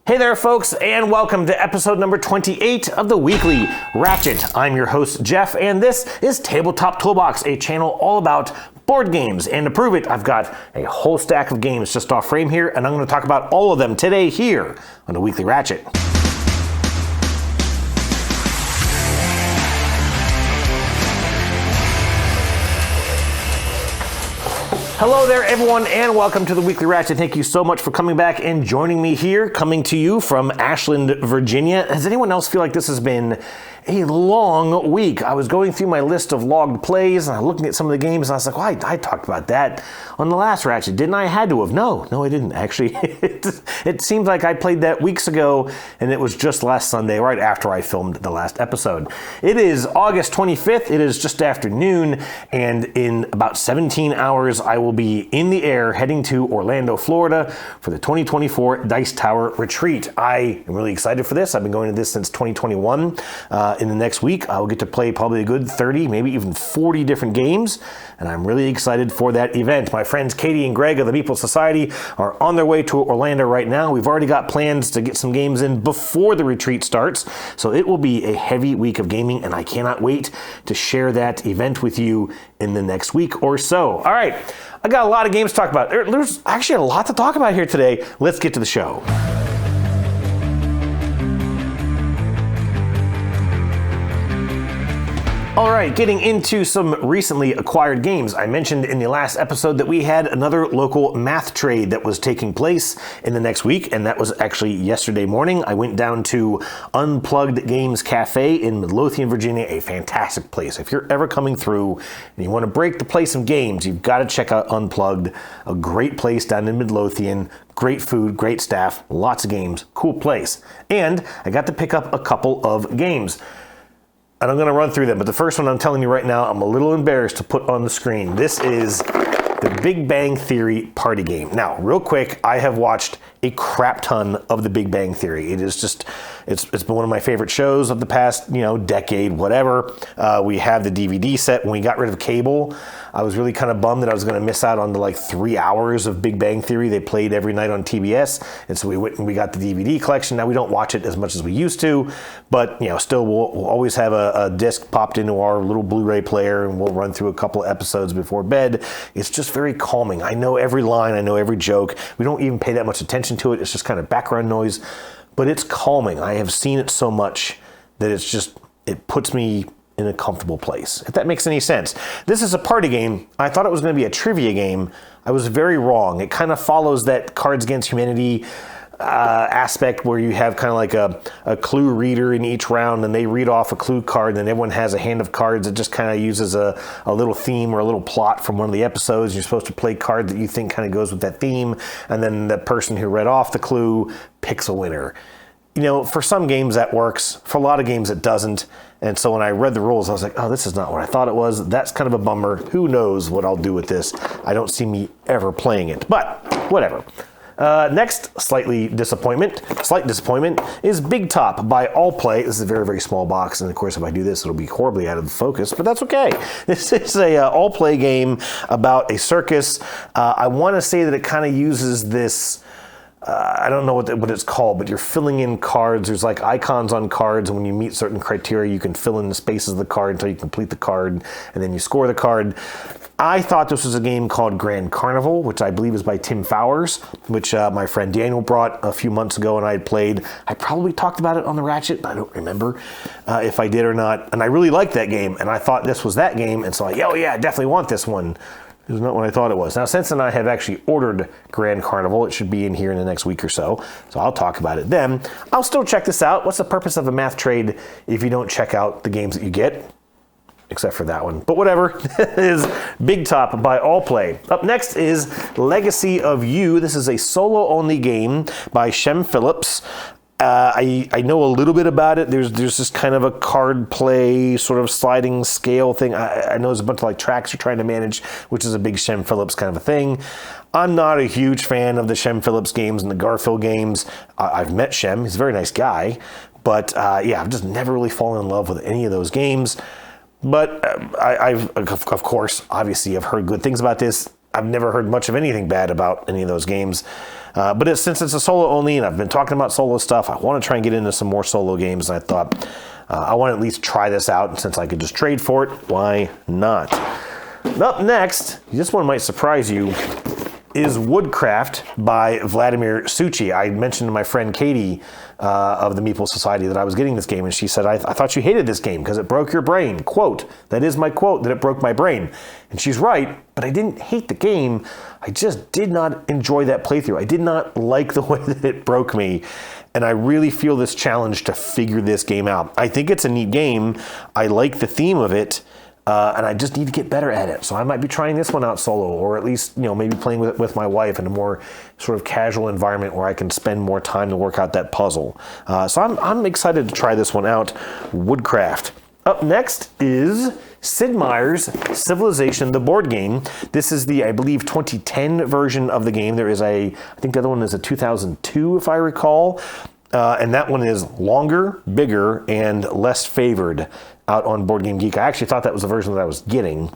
Hey there, folks, and welcome to episode number 28 of the Weekly Ratchet. I'm your host, Jeff, and this is Tabletop Toolbox, a channel all about board games. And to prove it, I've got a whole stack of games just off frame here, and I'm going to talk about all of them today here on the Weekly Ratchet. Hello there, everyone, and welcome to the Weekly Ratchet. Thank you so much for coming back and joining me here, coming to you from Ashland, Virginia. Does anyone else feel like this has been a long week? I was going through my list of logged plays, and I was looking at some of the games, and I was like, well, I talked about that on the last Ratchet, didn't I? I had to have. No, I didn't, actually. It seems like I played that weeks ago, and it was just last Sunday, right after I filmed the last episode. It is August 25th. It is just after noon, and in about 17 hours, I will be in the air heading to Orlando, Florida for the 2024 Dice Tower Retreat. I am really excited for this. I've been going to this since 2021. In the next week, I will get to play probably a good 30, maybe even 40 different games, and I'm really excited for that event. My friends Katie and Greg of the Meeple Society are on their way to Orlando right now. We've already got plans to get some games in before the retreat starts, so it will be a heavy week of gaming, and I cannot wait to share that event with you in the next week or so. All right, I got a lot of games to talk about. There's actually a lot to talk about here today. Let's get to the show. All right, getting into some recently acquired games. I mentioned in the last episode that we had another local math trade that was taking place in the next week, and that was actually yesterday morning. I went down to Unplugged Games Cafe in Midlothian, Virginia, a fantastic place. If you're ever coming through and you want to break the play some games, you've got to check out Unplugged, a great place down in Midlothian. Great food, great staff, lots of games, cool place. And I got to pick up a couple of games. And I'm going to run through them, but the first one I'm telling you right now, I'm a little embarrassed to put on the screen. This is the Big Bang Theory party game. Now, real quick, I have watched a crap ton of the Big Bang Theory. It is just, it's been one of my favorite shows of the past, decade, whatever. We have the DVD set. When we got rid of cable, I was really kind of bummed that I was going to miss out on the 3 hours of Big Bang Theory they played every night on TBS. And so we went and we got the DVD collection. Now we don't watch it as much as we used to, but still we'll always have a disc popped into our little Blu-ray player, and we'll run through a couple of episodes before bed. It's just very calming. I know every line, I know every joke. We don't even pay that much attention to it. It's just kind of background noise, but it's calming. I have seen it so much that it puts me in a comfortable place, if that makes any sense. This is a party game. I thought it was going to be a trivia game. I was very wrong. It kind of follows that Cards Against Humanity aspect where you have kind of like a clue reader in each round, and they read off a clue card, and then everyone has a hand of cards. It just kind of uses a little theme or a little plot from one of the episodes. You're supposed to play cards that you think kind of goes with that theme, and then the person who read off the clue picks a winner. For some games that works. For a lot of games it doesn't. And so when I read the rules, I was like, oh, this is not what I thought it was. That's kind of a bummer. Who knows what I'll do with this? I don't see me ever playing it, but whatever. Next slight disappointment is Big Top by All Play. This is a very, very small box, and of course if I do this, it'll be horribly out of the focus, but that's okay. This is a All Play game about a circus. I want to say that it kind of uses this, I don't know what it's called, but you're filling in cards. There's like icons on cards, and when you meet certain criteria, you can fill in the spaces of the card until you complete the card, and then you score the card. I thought this was a game called Grand Carnival, which I believe is by Tim Fowers, which my friend Daniel brought a few months ago, and I had played. I probably talked about it on the Ratchet. I don't remember if I did or not. And I really liked that game, and I thought this was that game, and so I definitely want this one. It was not what I thought it was. Now, since then I have actually ordered Grand Carnival. It should be in here in the next week or so I'll talk about it then. I'll still check this out. What's the purpose of a math trade if you don't check out the games that you get? Except for that one. But whatever. Is Big Top by All Play. Up next is Legacy of You. This is a solo-only game by Shem Phillips. I know a little bit about it. There's this kind of a card play sort of sliding scale thing. I know there's a bunch of tracks you're trying to manage, which is a big Shem Phillips kind of a thing. I'm not a huge fan of the Shem Phillips games and the Garfield games. I've met Shem. He's a very nice guy. But I've just never really fallen in love with any of those games. But I've, of course, obviously, I've heard good things about this. I've never heard much of anything bad about any of those games. But since it's a solo only, and I've been talking about solo stuff, I want to try and get into some more solo games. And I thought I want to at least try this out. And since I could just trade for it, why not? Up next, this one might surprise you, is Woodcraft by Vladimir Suchi. I mentioned to my friend Katie of the Meeple Society that I was getting this game, and she said, I thought you hated this game because it broke your brain. Quote, that is my quote, that it broke my brain. And she's right, but I didn't hate the game. I just did not enjoy that playthrough. I did not like the way that it broke me. And I really feel this challenge to figure this game out. I think it's a neat game. I like the theme of it. And I just need to get better at it. So I might be trying this one out solo, or at least, maybe playing with my wife in a more sort of casual environment where I can spend more time to work out that puzzle. So I'm excited to try this one out, Woodcraft. Up next is Sid Meier's Civilization, the board game. This is the, I believe, 2010 version of the game. There is I think the other one is a 2002, if I recall. And that one is longer, bigger, and less favored out on Board Game Geek. I actually thought that was the version that I was getting.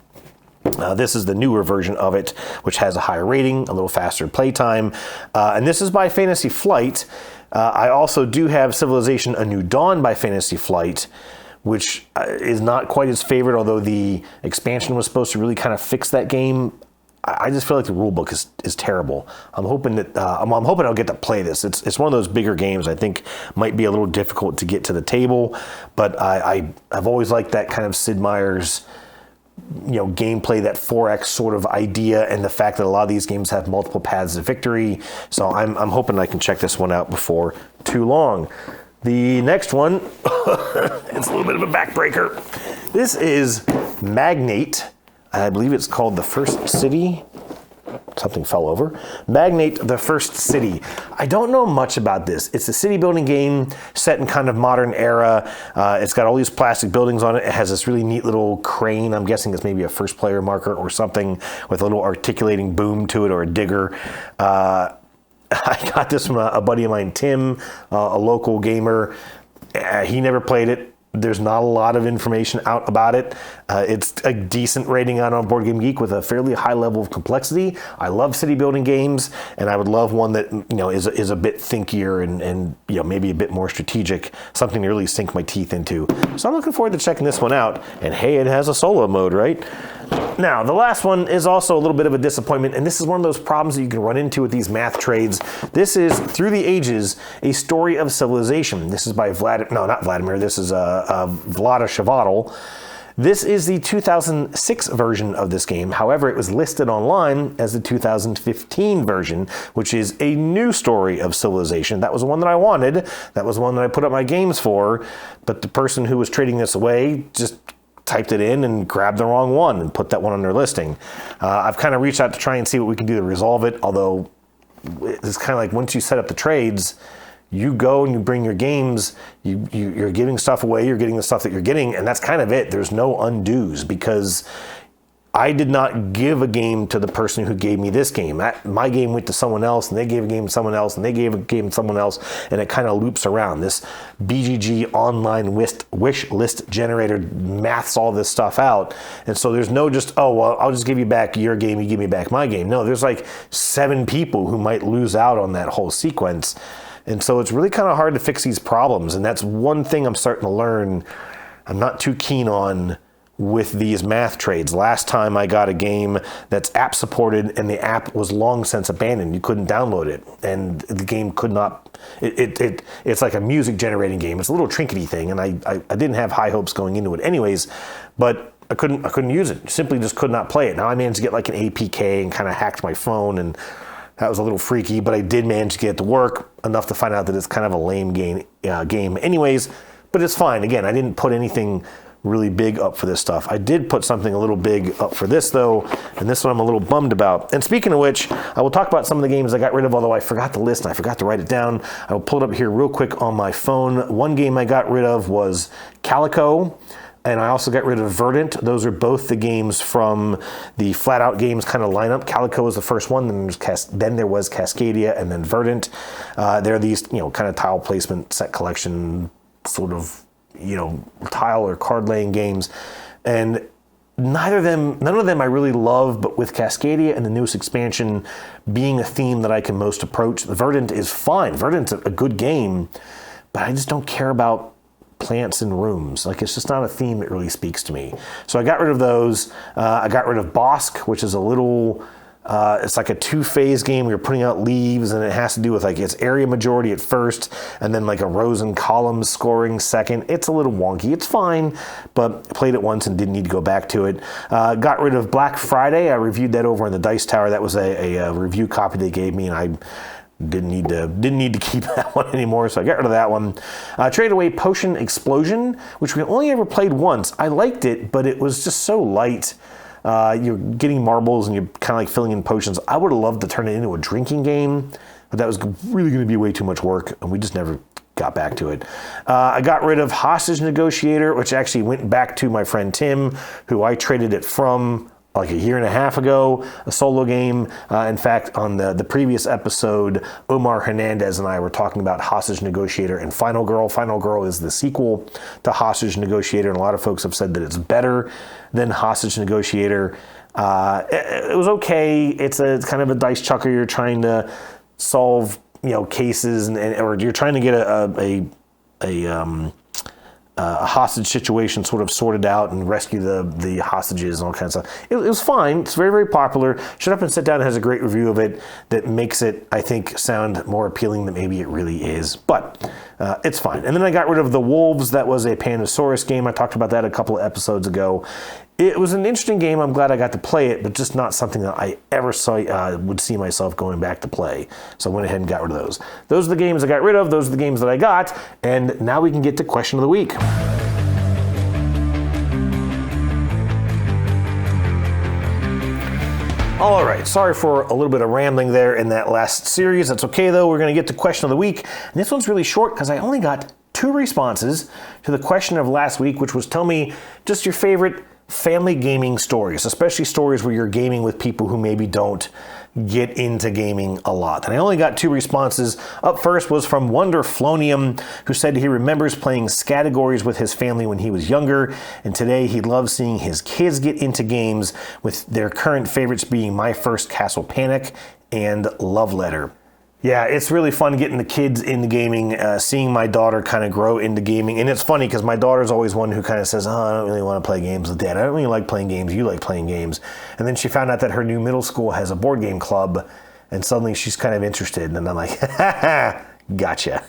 This is the newer version of it, which has a higher rating, a little faster playtime. And this is by Fantasy Flight. I also do have Civilization A New Dawn by Fantasy Flight, which is not quite as favored, although the expansion was supposed to really kind of fix that game. I just feel like the rule book is terrible. I'm hoping that I'm hoping I'll get to play this. It's one of those bigger games I think might be a little difficult to get to the table, but I've always liked that kind of Sid Meier's gameplay, that 4X sort of idea, and the fact that a lot of these games have multiple paths to victory. So I'm hoping I can check this one out before too long. The next one, it's a little bit of a backbreaker. This is Magnate. I believe it's called The First City. Something fell over. Magnate The First City. I don't know much about this. It's a city building game set in kind of modern era. It's got all these plastic buildings on it. It has this really neat little crane. I'm guessing it's maybe a first player marker or something with a little articulating boom to it, or a digger. I got this from a buddy of mine, Tim, a local gamer. He never played it. There's not a lot of information out about it. It's a decent rating out on Board Game Geek with a fairly high level of complexity. I love city building games, and I would love one that is a bit thinkier and maybe a bit more strategic, something to really sink my teeth into. So I'm looking forward to checking this one out. And hey, it has a solo mode, right? Now, the last one is also a little bit of a disappointment, and this is one of those problems that you can run into with these math trades. This is Through the Ages, A Story of Civilization. This is by Vlada Chvátil. This is the 2006 version of this game. However, it was listed online as the 2015 version, which is a new story of Civilization. That was the one that I wanted. That was the one that I put up my games for, but the person who was trading this away just typed it in and grabbed the wrong one and put that one on their listing. I've kind of reached out to try and see what we can do to resolve it, although it's kind of like once you set up the trades, you go and you bring your games, you're giving stuff away, you're getting the stuff that you're getting, and that's kind of it. There's no undos, because I did not give a game to the person who gave me this game. My game went to someone else, and they gave a game to someone else, and they gave a game to someone else, and it kind of loops around. This BGG online wish list generator maths all this stuff out, and so there's no just, oh, well, I'll just give you back your game, you give me back my game. No, there's like 7 people who might lose out on that whole sequence, and so it's really kind of hard to fix these problems, and that's one thing I'm starting to learn I'm not too keen on with these math trades. Last time I got a game that's app supported, and the app was long since abandoned. You couldn't download it, and the game could not. It's like a music generating game. It's a little trinkety thing, and I didn't have high hopes going into it, anyways. But I couldn't use it. Simply just could not play it. Now I managed to get like an APK and kind of hacked my phone, and that was a little freaky. But I did manage to get it to work enough to find out that it's kind of a lame game. Anyways, but it's fine. Again, I didn't put anything really big up for this stuff. I did put something a little big up for this, though, and this one I'm a little bummed about. And speaking of which, I will talk about some of the games I got rid of, although I forgot the list and I forgot to write it down. I will pull it up here real quick on my phone. One game I got rid of was Calico, and I also got rid of Verdant. Those are both the games from the Flat Out Games kind of lineup. Calico was the first one, then there was Cascadia, and then Verdant. They're these, kind of tile placement, set collection, sort of, tile or card laying games. And none of them I really love, but with Cascadia and the newest expansion being a theme that I can most approach, the Verdant is fine. Verdant's a good game, but I just don't care about plants and rooms. Like, it's just not a theme that really speaks to me. So I got rid of those. I got rid of Bosk, which is a little... it's like a 2-phase game where you're putting out leaves, and it has to do with like its area majority at first, and then like a rows and columns scoring second. It's a little wonky. It's fine, but I played it once and didn't need to go back to it. Got rid of Black Friday. I reviewed that over in the Dice Tower. That was a review copy they gave me, and I didn't need to keep that one anymore, so I got rid of that one. Traded away Potion Explosion, which we only ever played once. I liked it, but it was just so light. You're getting marbles and you're kind of like filling in potions. I would have loved to turn it into a drinking game, but that was really going to be way too much work, and we just never got back to it. I got rid of Hostage Negotiator, which actually went back to my friend Tim, who I traded it from like a year and a half ago, a solo game. In fact, on the previous episode, Omar Hernandez and I were talking about Hostage Negotiator and Final Girl. Final Girl is the sequel to Hostage Negotiator, and a lot of folks have said that it's better than Hostage Negotiator. It was okay. It's kind of a dice chucker. You're trying to solve, cases, or you're trying to get a hostage situation sort of sorted out and rescue the hostages and all kinds of stuff. It was fine. It's very, very popular. Shut Up and Sit Down has a great review of it that makes it, I think, sound more appealing than maybe it really is. But it's fine. And then I got rid of The Wolves. That was a Pandasaurus game. I talked about that a couple of episodes ago. It was an interesting game. I'm glad I got to play it, but just not something that I ever would see myself going back to play. So I went ahead and got rid of those. Those are the games I got rid of. Those are the games that I got. And now we can get to Question of the Week. All right, sorry for a little bit of rambling there in that last series. That's okay, though. We're going to get to Question of the Week. And this one's really short because I only got 2 responses to the question of last week, which was tell me just your favorite family gaming stories, especially stories where you're gaming with people who maybe don't get into gaming a lot. And I only got 2 responses. Up first was from Wonderflonium, who said he remembers playing categories with his family when he was younger, and today he loves seeing his kids get into games, with their current favorites being My First Castle Panic and Love Letter. Yeah, it's really fun getting the kids into gaming, seeing my daughter kind of grow into gaming. And it's funny because my daughter's always one who kind of says, I don't really want to play games with Dad. I don't really like playing games. You like playing games. And then she found out that her new middle school has a board game club, and suddenly she's kind of interested. And I'm like, gotcha.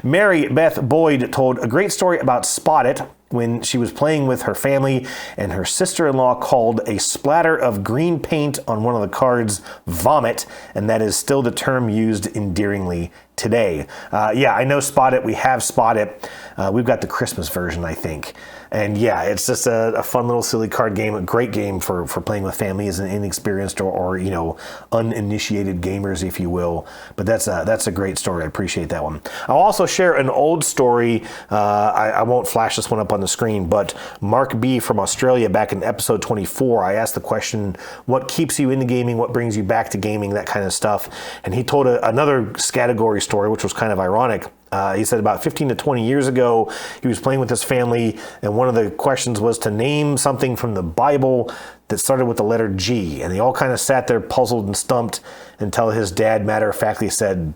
Mary Beth Boyd told a great story about Spot It when she was playing with her family, and her sister-in-law called a splatter of green paint on one of the cards vomit, and that is still the term used endearingly today. Yeah, I know Spot It. We have Spot It. We've got the Christmas version, I think. And yeah, it's just a fun little silly card game, a great game for playing with families and inexperienced or uninitiated gamers, if you will. But that's a great story. I appreciate that one. I'll also share an old story. I won't flash this one up on the screen, but Mark B from Australia, back in episode 24, I asked the question, what keeps you into gaming? What brings you back to gaming? That kind of stuff. And he told another category story, which was kind of ironic. He said about 15 to 20 years ago, he was playing with his family, and one of the questions was to name something from the Bible that started with the letter G. And they all kind of sat there puzzled and stumped until his dad matter-of-factly said,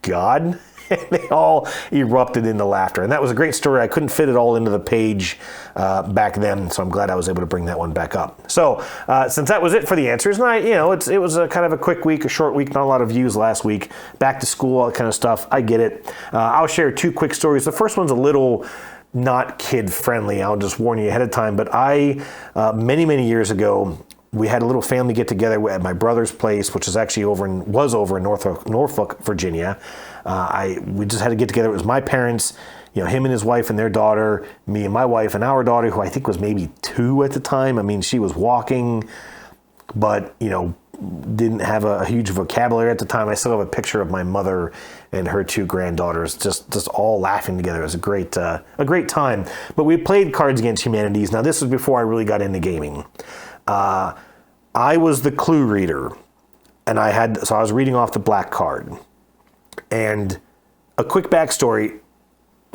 God? And they all erupted into laughter. And that was a great story. I couldn't fit it all into the page back then, so I'm glad I was able to bring that one back up. So since that was it for the answers, and it was a kind of a quick week, a short week, not a lot of views last week. Back to school, all that kind of stuff. I get it. I'll share 2 quick stories. The first one's a little not kid-friendly. I'll just warn you ahead of time. But many, many years ago, we had a little family get-together at my brother's place, which is actually over in Norfolk, Virginia. We just had to get together. It was my parents, him and his wife and their daughter, me and my wife and our daughter, who I think was maybe 2 at the time. I mean, she was walking, but, didn't have a huge vocabulary at the time. I still have a picture of my mother and her 2 granddaughters just all laughing together. It was a great time. But we played Cards Against Humanities. Now, this was before I really got into gaming. I was the clue reader, and I was reading off the black card. And a quick backstory,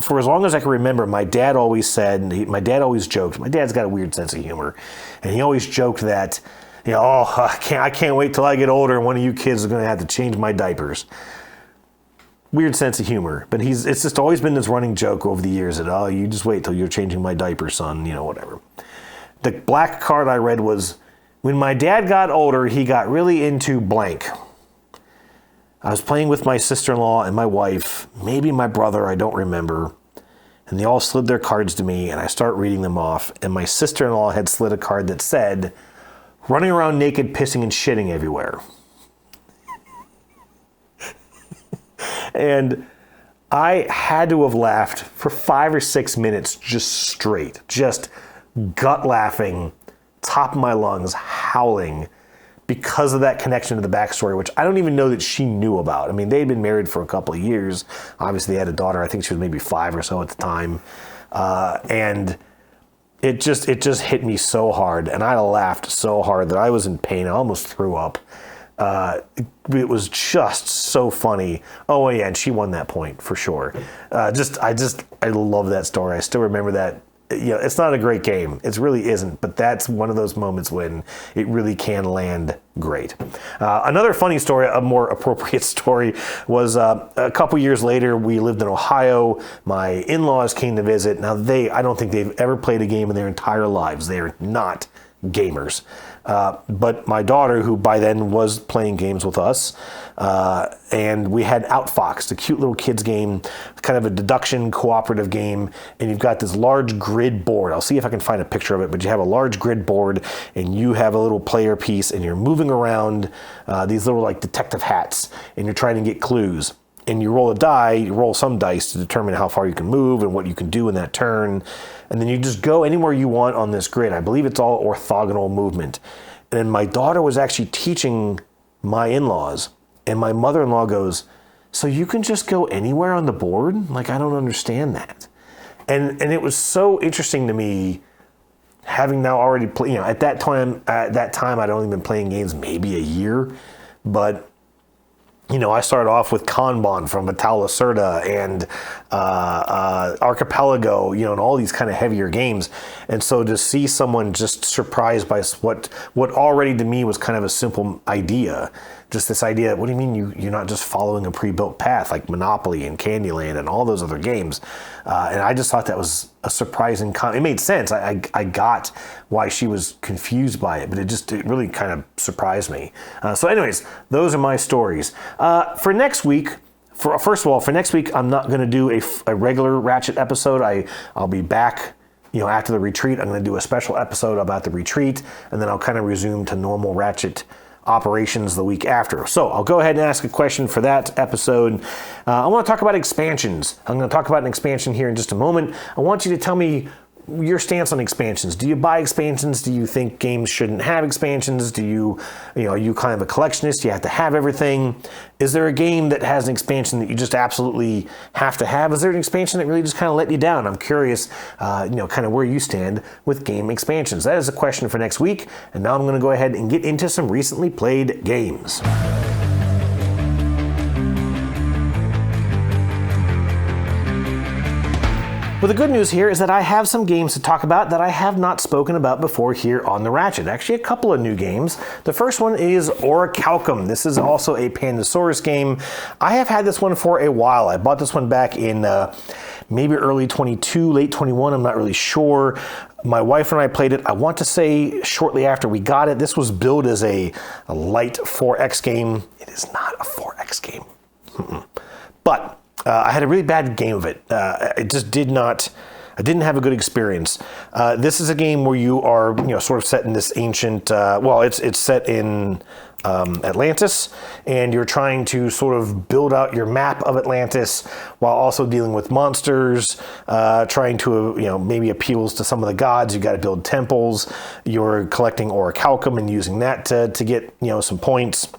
for as long as I can remember, my dad always said, my dad always joked, my dad's got a weird sense of humor, and he always joked that, I can't wait till I get older and one of you kids is going to have to change my diapers. Weird sense of humor, but it's just always been this running joke over the years that, you just wait till you're changing my diaper, son, whatever. The black card I read was, when my dad got older, he got really into blank. I was playing with my sister-in-law and my wife, maybe my brother, I don't remember, and they all slid their cards to me, and I start reading them off, and my sister-in-law had slid a card that said, running around naked, pissing and shitting everywhere. And I had to have laughed for 5 or 6 minutes just straight, just gut laughing, top of my lungs, howling, because of that connection to the backstory, which I don't even know that she knew about. I mean, they'd been married for a couple of years. Obviously, they had a daughter. I think she was maybe 5 or so at the time. And it just hit me so hard, and I laughed so hard that I was in pain. I almost threw up. It was just so funny. Oh yeah, and she won that point for sure. I love that story. I still remember that. It's not a great game. It really isn't, but that's one of those moments when it really can land great. Another funny story, a more appropriate story, was a couple years later, we lived in Ohio. My in-laws came to visit. Now, I don't think they've ever played a game in their entire lives. They're not gamers. But my daughter, who by then was playing games with us, and we had Outfox, the cute little kids game, kind of a deduction cooperative game, and you've got this large grid board. I'll see if I can find a picture of it, but you have a large grid board, and you have a little player piece, and you're moving around these little like detective hats, and you're trying to get clues. And you roll some dice to determine how far you can move and what you can do in that turn. And then you just go anywhere you want on this grid. I believe it's all orthogonal movement. And then my daughter was actually teaching my in-laws, and my mother-in-law goes, so you can just go anywhere on the board? Like, I don't understand that. And it was so interesting to me, having now already played, at that time I'd only been playing games maybe a year, but I started off with Kanban from Vital Lacerda and Archipelago, and all these kind of heavier games. And so to see someone just surprised by what already to me was kind of a simple idea, just this idea, what do you mean you're not just following a pre-built path like Monopoly and Candyland and all those other games? And I just thought that was a surprising it made sense. I got why she was confused by it, but it really kind of surprised me. So anyways, those are my stories. For next week, for next week, I'm not going to do a regular Ratchet episode. I'll be back, after the retreat. I'm going to do a special episode about the retreat, and then I'll kind of resume to normal Ratchet operations the week after. So I'll go ahead and ask a question for that episode. I want to talk about expansions. I'm going to talk about an expansion here in just a moment. I want you to tell me your stance on expansions. Do you buy expansions? Do you think games shouldn't have expansions? Are you kind of a collectionist? Do you have to have everything? Is there a game that has an expansion that you just absolutely have to have? Is there an expansion that really just kind of let you down? I'm curious, kind of where you stand with game expansions. That is a question for next week. And now I'm going to go ahead and get into some recently played games. Well, the good news here is that I have some games to talk about that I have not spoken about before here on the Ratchet. Actually, a couple of new games. The first one is Orichalcum. This is also a Pandasaurus game. I have had this one for a while. I bought this one back in maybe early 22, late 21. I'm not really sure. My wife and I played it, I want to say shortly after we got it. This was billed as a light 4X game. It is not a 4X game. But I had a really bad game of it. I didn't have a good experience. This is a game where you are, sort of set in this ancient, it's set in Atlantis, and you're trying to sort of build out your map of Atlantis while also dealing with monsters, trying to, maybe appeals to some of the gods. You got to build temples. You're collecting Orichalcum and using that to get, some points.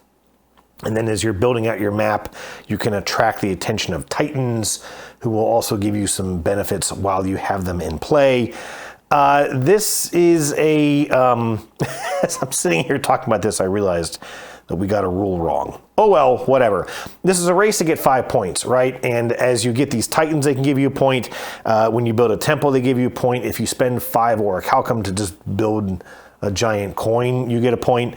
And then as you're building out your map, you can attract the attention of titans who will also give you some benefits while you have them in play. This is as I'm sitting here talking about this, I realized that we got a rule wrong. oh well, whatever. This is a race to get 5 points, right? And as you get these titans, they can give you a point. When you build a temple, they give you a point. If you spend 5 orichalcum to just build a giant coin, you get a point.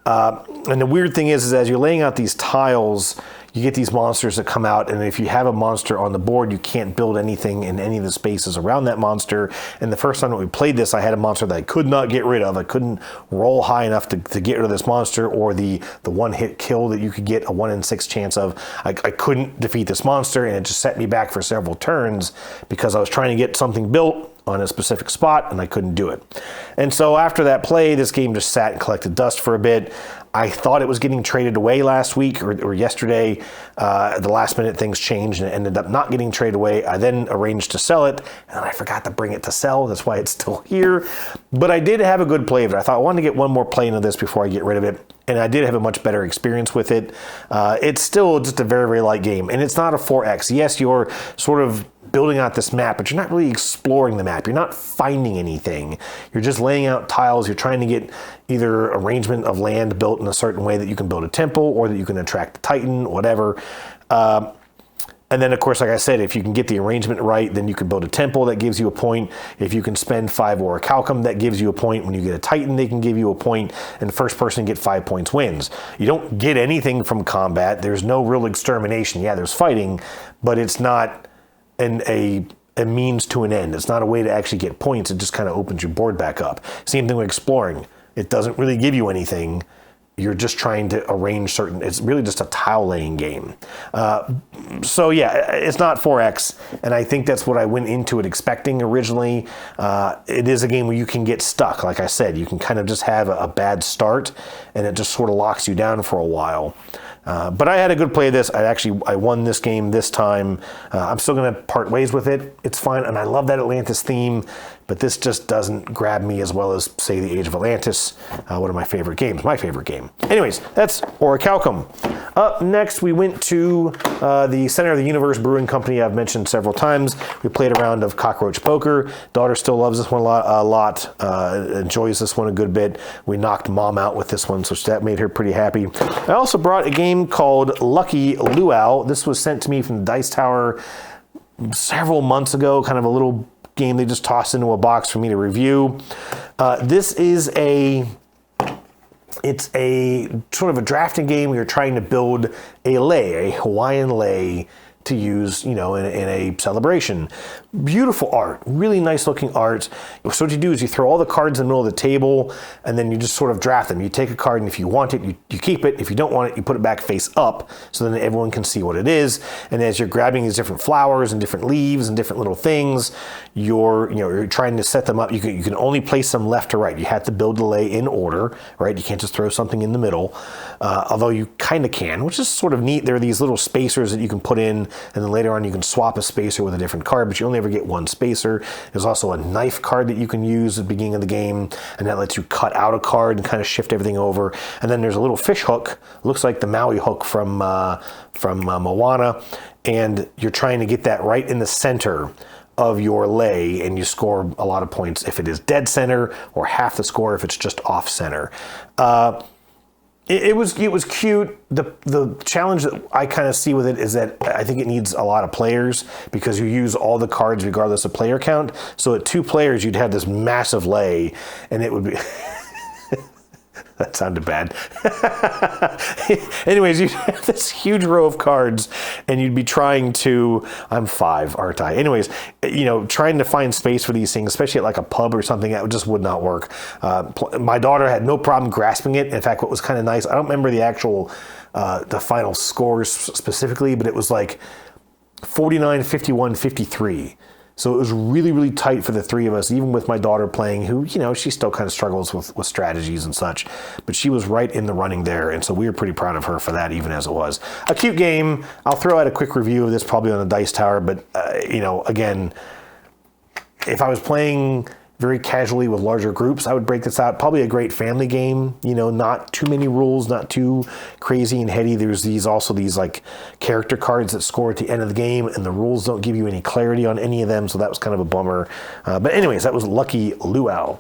And the weird thing is as you're laying out these tiles, you get these monsters that come out, and if you have a monster on the board, you can't build anything in any of the spaces around that monster. And the first time that we played this, I had a monster that I could not get rid of. I couldn't roll high enough to get rid of this monster, or the one-hit kill that you could get a 1 in 6 chance of. I couldn't defeat this monster, and it just set me back for several turns because I was trying to get something built on a specific spot, and I couldn't do it. And so after that play, this game just sat and collected dust for a bit. I thought it was getting traded away last week or yesterday. At the last minute, things changed and it ended up not getting traded away. I then arranged to sell it, and then I forgot to bring it to sell. That's why it's still here. But I did have a good play of it. I thought I wanted to get one more play into this before I get rid of it, and I did have a much better experience with it. It's still just a very, very light game, and it's not a 4X. Yes, you're sort of building out this map, but you're not really exploring the map. You're not finding anything. You're just laying out tiles. You're trying to get either arrangement of land built in a certain way that you can build a temple or that you can attract a titan, whatever. And then, of course, like I said, if you can get the arrangement right, then you can build a temple that gives you a point. If you can spend 5 orichalcum, that gives you a point. When you get a titan, they can give you a point, and the first person to get 5 points wins. You don't get anything from combat. There's no real extermination. Yeah, there's fighting, but it's not a means to an end. It's not a way to actually get points. It just kind of opens your board back up. Same thing with exploring. It doesn't really give you anything. You're just trying to arrange certain, it's really just a tile laying game. So yeah, it's not 4X, and I think that's what I went into it expecting originally. It is a game where you can get stuck. Like I said, you can kind of just have a bad start, and it just sort of locks you down for a while. But I had a good play of this. I won this game this time. I'm still going to part ways with it. It's fine, and I love that Atlantis theme, but this just doesn't grab me as well as, say, The Age of Atlantis, one of my favorite games, my favorite game. Anyways, that's Orichalcum. Up next, we went to the Center of the Universe Brewing Company. I've mentioned several times. We played a round of cockroach poker. Daughter still loves this one a lot, enjoys this one a good bit. We knocked Mom out with this one, so that made her pretty happy. I also brought a game called Lucky Luau. This was sent to me from the Dice Tower several months ago, kind of a little game they just tossed into a box for me to review. This is it's a sort of a drafting game where you're trying to build a lei, a Hawaiian lei, to use, in a celebration. Beautiful art, really nice looking art. So what you do is you throw all the cards in the middle of the table, and then you just sort of draft them. You take a card, and if you want it, you keep it. If you don't want it, you put it back face up, so then everyone can see what it is. And as you're grabbing these different flowers and different leaves and different little things, you're trying to set them up. You can only place them left to right. You have to build the lei in order, right? You can't just throw something in the middle, although you kind of can, which is sort of neat. There are these little spacers that you can put in, and then later on you can swap a spacer with a different card, but you only ever get one spacer. There's also a knife card that you can use at the beginning of the game, and that lets you cut out a card and kind of shift everything over. And then there's a little fish hook, looks like the Maui hook from Moana, and you're trying to get that right in the center of your lei, and you score a lot of points if it is dead center, or half the score if it's just off center. It was cute. The challenge that I kind of see with it is that I think it needs a lot of players, because you use all the cards regardless of player count. So at 2 players, you'd have this massive lei, and it would be... That sounded bad. Anyways, you'd have this huge row of cards, and you'd be trying to... I'm 5, aren't I? Anyways, trying to find space for these things, especially at like a pub or something, that just would not work. My daughter had no problem grasping it. In fact, what was kind of nice, I don't remember the actual, the final scores specifically, but it was like 49, 51, 53. So it was really, really tight for the 3 of us, even with my daughter playing, who, she still kind of struggles with strategies and such. But she was right in the running there, and so we were pretty proud of her for that, even as it was. A cute game. I'll throw out a quick review of this probably on the Dice Tower, but, again, if I was playing very casually with larger groups, I would break this out. Probably a great family game, not too many rules, not too crazy and heady. There's these like character cards that score at the end of the game, and the rules don't give you any clarity on any of them, so that was kind of a bummer. But anyways, that was Lucky Luau.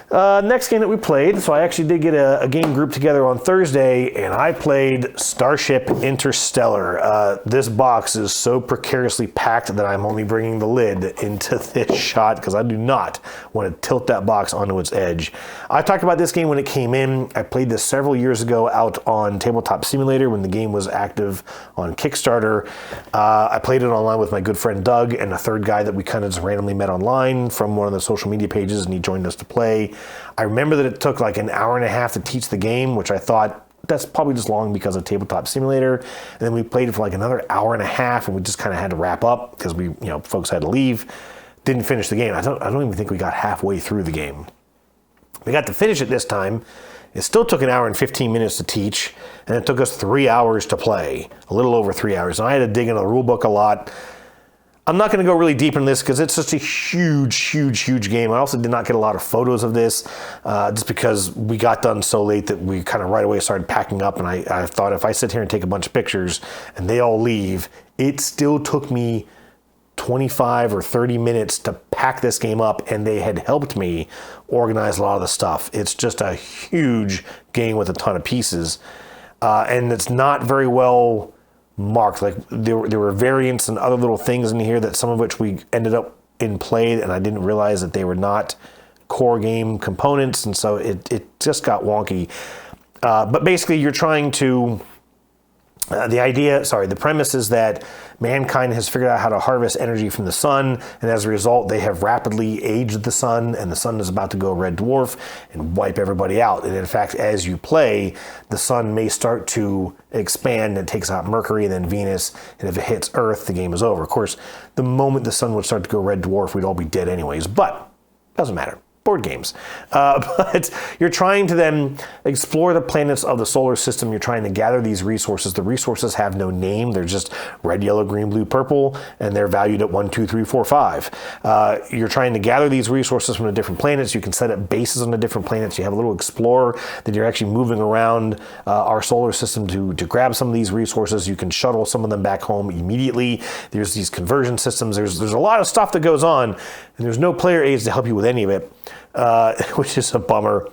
Next game that we played, so I actually did get a game group together on Thursday, and I played Starship Interstellar. This box is so precariously packed that I'm only bringing the lid into this shot because I do not want to tilt that box onto its edge. I talked about this game when it came in. I played this several years ago out on Tabletop Simulator when the game was active on Kickstarter. I played it online with my good friend Doug and a third guy that we kind of just randomly met online from one of the social media pages, and he joined us to play. I remember that it took like an hour and a half to teach the game, which I thought that's probably just long because of Tabletop Simulator. And then we played it for like another hour and a half, and we just kind of had to wrap up because folks had to leave. Didn't finish the game. I don't even think we got halfway through the game. We got to finish it this time. It still took an hour and 15 minutes to teach, and it took us 3 hours to play, a little over 3 hours. And I had to dig into the rule book a lot. I'm not going to go really deep in this because it's just a huge game. I also did not get a lot of photos of this just because we got done so late that we kind of right away started packing up. And I thought if I sit here and take a bunch of pictures and they all leave, it still took me 25 or 30 minutes to pack this game up, and they had helped me organize a lot of the stuff. It's just a huge game with a ton of pieces. And it's not very well marked. Like there were variants and other little things in here that some of which we ended up in play, and I didn't realize that they were not core game components, and so it just got wonky. But basically you're trying to the premise is that mankind has figured out how to harvest energy from the sun, and as a result, they have rapidly aged the sun, and the sun is about to go red dwarf and wipe everybody out. And in fact, as you play, the sun may start to expand and takes out Mercury and then Venus, and if it hits Earth, the game is over. Of course, the moment the sun would start to go red dwarf, we'd all be dead anyways, but doesn't matter. Board games. But you're trying to then explore the planets of the solar system. You're trying to gather these resources. The resources have no name. They're just red, yellow, green, blue, purple, and they're valued at 1, 2, 3, 4, 5. You're trying to gather these resources from the different planets. You can set up bases on the different planets. You have a little explorer that you're actually moving around our solar system to grab some of these resources. You can shuttle some of them back home immediately. There's these conversion systems. There's a lot of stuff that goes on, and there's no player aids to help you with any of it. Which is a bummer.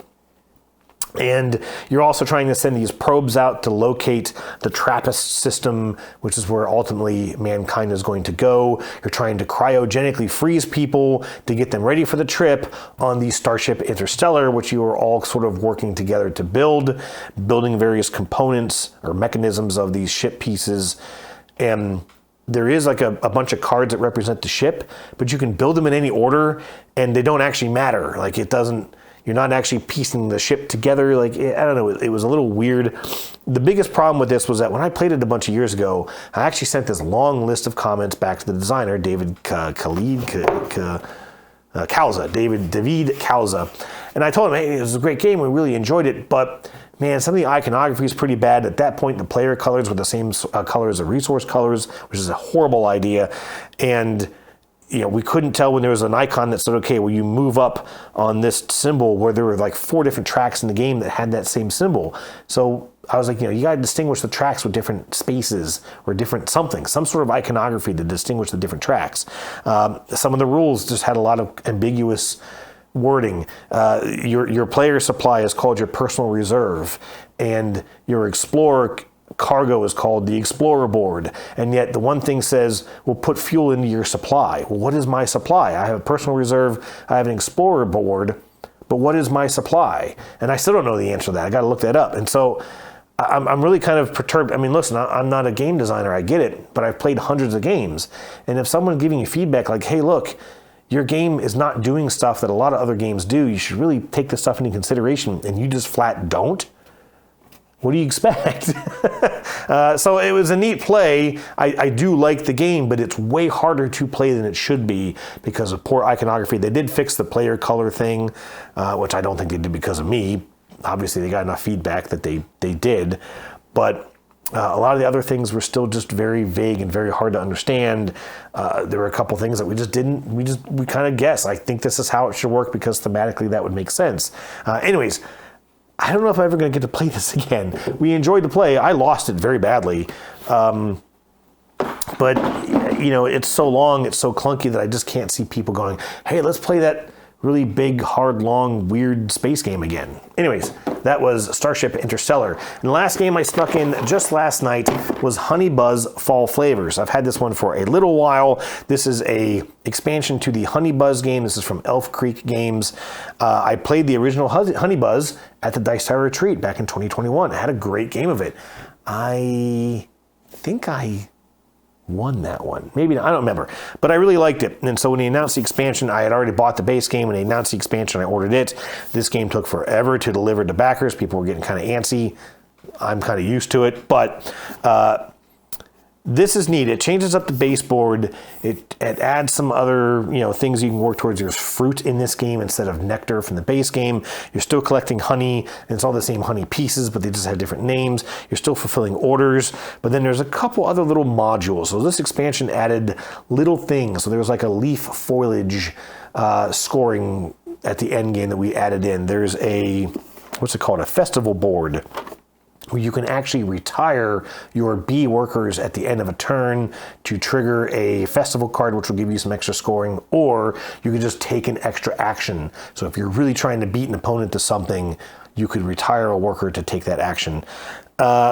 And you're also trying to send these probes out to locate the TRAPPIST system, which is where ultimately mankind is going to go. You're trying to cryogenically freeze people to get them ready for the trip on the Starship Interstellar, which you are all sort of working together to building various components or mechanisms of these ship pieces. And there is like a bunch of cards that represent the ship, but you can build them in any order, and they don't actually matter. Like you're not actually piecing the ship together. Like, I don't know, it was a little weird. The biggest problem with this was that when I played it a bunch of years ago, I actually sent this long list of comments back to the designer, David Kauza, and I told him, hey, it was a great game, we really enjoyed it, but man, some of the iconography is pretty bad. At that point, the player colors were the same color as the resource colors, which is a horrible idea. And we couldn't tell when there was an icon that said, okay, well, you move up on this symbol, where there were like 4 different tracks in the game that had that same symbol. So I was like, you got to distinguish the tracks with different spaces or different something, some sort of iconography to distinguish the different tracks. Some of the rules just had a lot of ambiguous wording. Your player supply is called your personal reserve, and your explorer cargo is called the explorer board, and yet the one thing says, well, put fuel into your supply. Well, what is my supply? I have a personal reserve, I have an explorer board, but what is my supply? And I still don't know the answer to that. I got to look that up. And so I'm really kind of perturbed. I mean, listen, I'm not a game designer, I get it, but I've played hundreds of games, and if someone's giving you feedback like, hey, look, your game is not doing stuff that a lot of other games do, you should really take this stuff into consideration, and you just flat don't, what do you expect? So it was a neat play. I do like the game, but it's way harder to play than it should be because of poor iconography. They did fix the player color thing, which I don't think they did because of me. Obviously, they got enough feedback that they did, but a lot of the other things were still just very vague and very hard to understand. There were a couple things that we kind of guessed. I think this is how it should work because thematically that would make sense. Anyways, I don't know if I'm ever going to get to play this again. We enjoyed the play. I lost it very badly. But, it's so long, it's so clunky that I just can't see people going, hey, let's play that really big, hard, long, weird space game again. Anyways, that was Starship Interstellar. And the last game I snuck in just last night was Honey Buzz Fall Flavors. I've had this one for a little while. This is a expansion to the Honey Buzz game. This is from Elf Creek Games. I played the original Honey Buzz at the Dice Tower Retreat back in 2021. I had a great game of it. I think I won that one. Maybe not, I don't remember. But I really liked it. And so when they announced the expansion, I had already bought the base game. When they announced the expansion, I ordered it. This game took forever to deliver to backers. People were getting kind of antsy. I'm kind of used to it. But this is neat. It changes up the baseboard. It adds some other things you can work towards. There's fruit in this game instead of nectar from the base game. You're still collecting honey, and it's all the same honey pieces, but they just have different names. You're still fulfilling orders, but then there's a couple other little modules. So this expansion added little things. So there was like a leaf foliage scoring at the end game that we added in. There's a, what's it called? A festival board, where you can actually retire your bee workers at the end of a turn to trigger a festival card, which will give you some extra scoring, or you could just take an extra action. So if you're really trying to beat an opponent to something, you could retire a worker to take that action,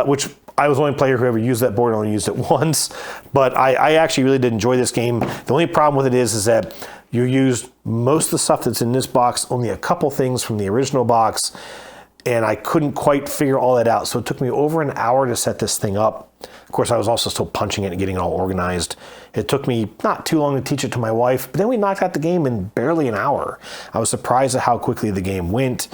which I was the only player who ever used that board. I only used it once, but I actually really did enjoy this game. The only problem with it is that you used most of the stuff that's in this box, only a couple things from the original box, and I couldn't quite figure all that out. So it took me over an hour to set this thing up. Of course, I was also still punching it and getting it all organized. It took me not too long to teach it to my wife, but then we knocked out the game in barely an hour. I was surprised at how quickly the game went,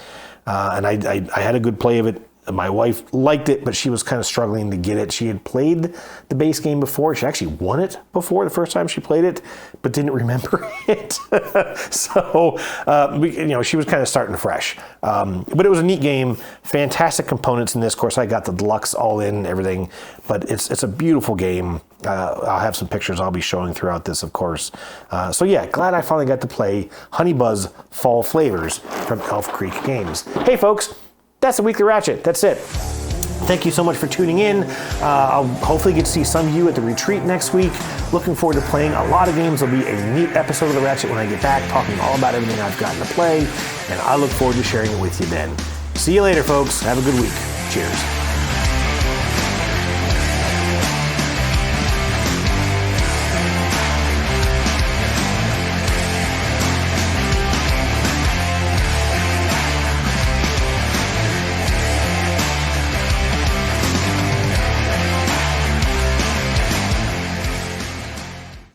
and I had a good play of it. My wife liked it, but she was kind of struggling to get it. She had played the base game before. She actually won it before the first time she played it, but didn't remember it. So, she was kind of starting fresh. But it was a neat game. Fantastic components in this. Of course, I got the deluxe all in and everything, but it's a beautiful game. I'll have some pictures I'll be showing throughout this, of course. So yeah, glad I finally got to play Honey Buzz Fall Flavors from Elf Creek Games. Hey folks, that's the Weekly Ratchet. That's it. Thank you so much for tuning in. I'll hopefully get to see some of you at the retreat next week. Looking forward to playing a lot of games. There'll be a neat episode of the Ratchet when I get back, talking all about everything I've gotten to play, and I look forward to sharing it with you then. See you later, folks. Have a good week. Cheers.